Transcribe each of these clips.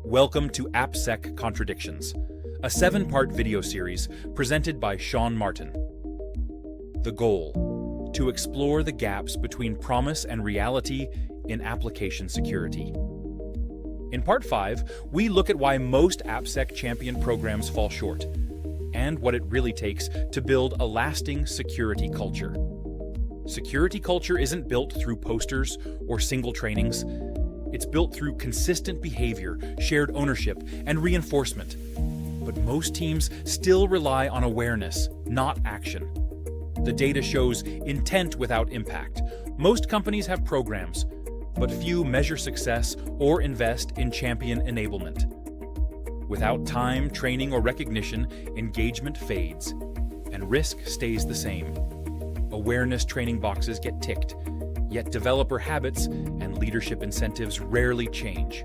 Welcome to AppSec Contradictions, a 7-part video series presented by Sean Martin. The goal: to explore the gaps between promise and reality in application security. In Part 5, we look at why most AppSec champion programs fall short, and what it really takes to build a lasting security culture. Security culture isn't built through posters or single trainings. It's built through consistent behavior, shared ownership, and reinforcement. But most teams still rely on awareness, not action. The data shows intent without impact. Most companies have programs, but few measure success or invest in champion enablement. Without time, training, or recognition, engagement fades, and risk stays the same. Awareness training boxes get ticked, yet developer habits and leadership incentives rarely change.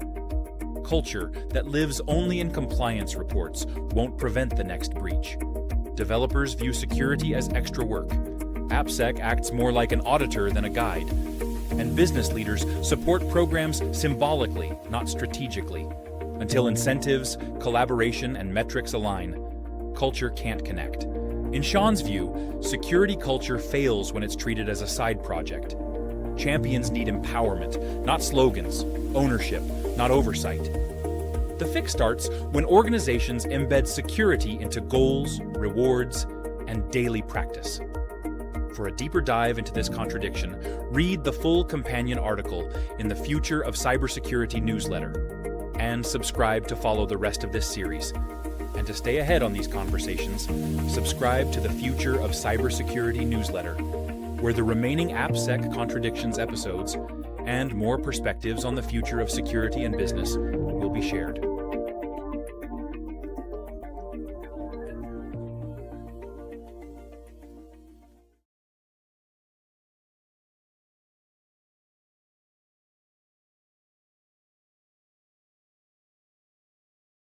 Culture that lives only in compliance reports won't prevent the next breach. Developers view security as extra work. AppSec acts more like an auditor than a guide. And business leaders support programs symbolically, not strategically. Until incentives, collaboration, and metrics align, culture can't connect. In Sean's view, security culture fails when it's treated as a side project. Champions need empowerment, not slogans, ownership, not oversight. The fix starts when organizations embed security into goals, rewards, and daily practice. For a deeper dive into this contradiction, read the full companion article in the Future of Cybersecurity newsletter, and subscribe to follow the rest of this series. And to stay ahead on these conversations, subscribe to the Future of Cybersecurity newsletter, where the remaining AppSec Contradictions episodes and more perspectives on the future of security and business will be shared.